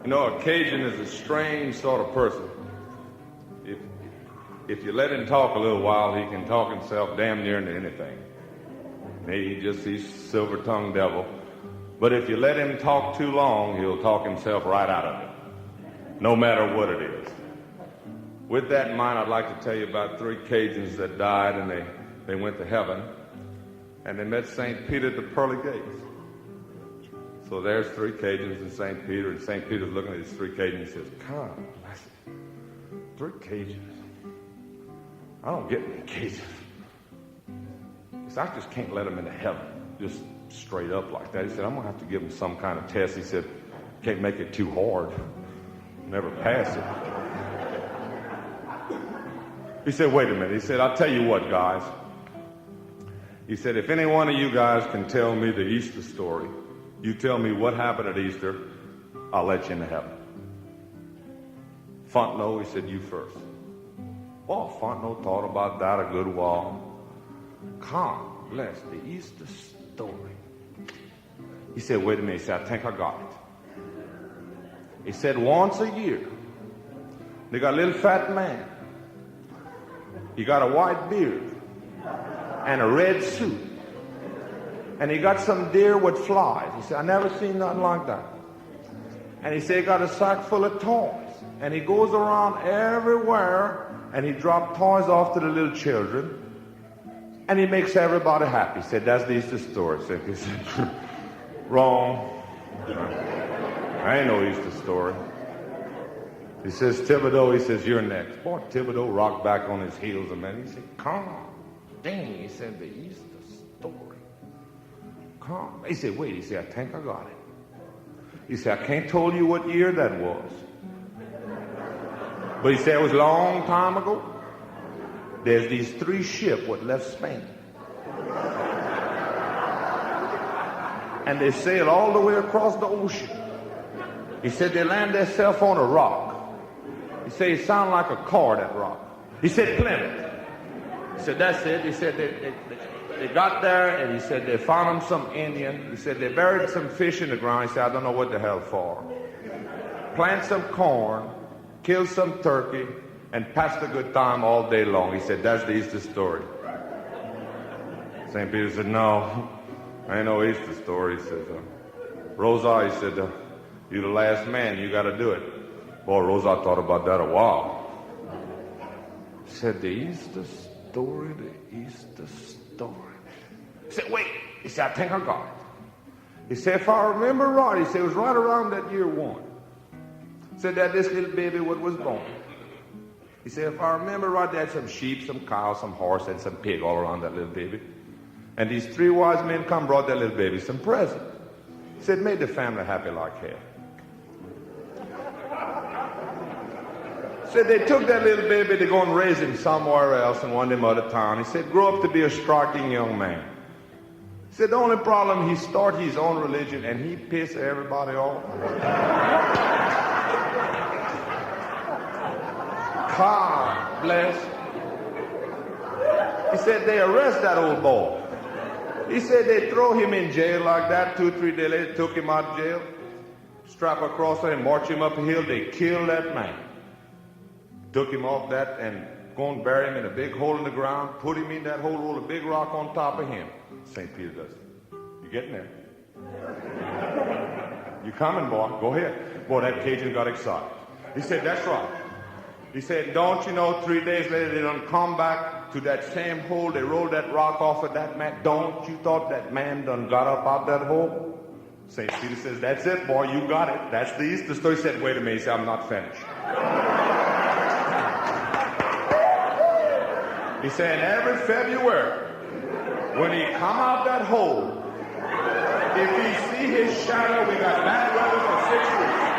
You know, a Cajun is a strange sort of person. If you let him talk a little while, he can talk himself damn near into anything. He's silver-tongued devil. But if you let him talk too long, he'll talk himself right out of it, no matter what it is. With that in mind, I'd like to tell you about 3 Cajuns that died, and they went to heaven, and they met St. Peter at the pearly gates. So there's 3 Cajuns in St. Peter, and St. Peter's looking at these 3 Cajuns and says, "Come, 3 Cajuns. I don't get any Cajuns. I just can't let them into heaven, just straight up like that." He said, "I'm going to have to give them some kind of test." He said, "Can't make it too hard. Never pass it." He said, "Wait a minute." He said, "I'll tell you what, guys." He said, "If any one of you guys can tell me the Easter story, you tell me what happened at Easter, I'll let you into heaven." Fontenot, he said, "You first." Well, Fontenot thought about that a good while. God bless the Easter story. He said, "Wait a minute." He said, "I think I got it." He said, "Once a year, they got a little fat man. He got a white beard and a red suit. And he got some deer with flies." He said, "I never seen nothing like that." And he said, he got a sack full of toys. And he goes around everywhere and he drops toys off to the little children. And he makes everybody happy." He said, "That's the Easter story." He said, "Wrong. I ain't no Easter story." He says, "Thibodeau," he says, "you're next." Boy, Thibodeau rocked back on his heels a minute. He said, "Come on. Dang," he said, "the Easter story. Come." He said, "Wait." He said, "I think I got it." He said, "I can't tell you what year that was. But," he said, "it was a long time ago. There's these 3 ships what left Spain. And they sailed all the way across the ocean." He said, "They landed themselves on a rock." He said, "It sounded like a car, that rock." He said, "Plymouth." He said, "That's it." He said, they got there, and he said, they found them some Indian. He said, they buried some fish in the ground. He said, "I don't know what the hell for. Plant some corn, kill some turkey, and passed a good time all day long." He said, "That's the Easter story." St. Peter said, "No, ain't no Easter story." He said, "Rosa," he said, "you're the last man. You got to do it." Boy, Rosa thought about that a while. He said, "The Easter story, the Easter story." He said, "Wait." He said, "I think I got it." He said, "If I remember right," he said, "it was right around that year 1. He said that this little baby what was born. He said, if I remember right, they had some sheep, some cows, some horse, and some pig all around that little baby. And these 3 wise men come, brought that little baby some present." He said, "Made the family happy like hell." Said they took that little baby to go and raise him somewhere else in one of them other towns. He said, "Grow up to be a striking young man." He said, "The only problem, he started his own religion and he pissed everybody off." God bless. He said, they arrest that old boy. He said they throw him in jail like that. 2-3 days later, took him out of jail, strap across there and march him up a hill. They killed that man. Took him off that and go and bury him in a big hole in the ground, put him in that hole, roll a big rock on top of him. St. Peter does it. You getting there? You coming, boy? Go ahead. Boy, that Cajun got excited. He said, "That's right." He said, "Don't you know, 3 days later, they done come back to that same hole. They rolled that rock off of that man. Don't you thought that man done got up out that hole?" St. Peter says, "That's it, boy. You got it. That's the Easter story." He said, "Wait a minute." He said, "I'm not finished." He said, "Every February, when he come out that hole, if he see his shadow, we got bad weather for 6 weeks.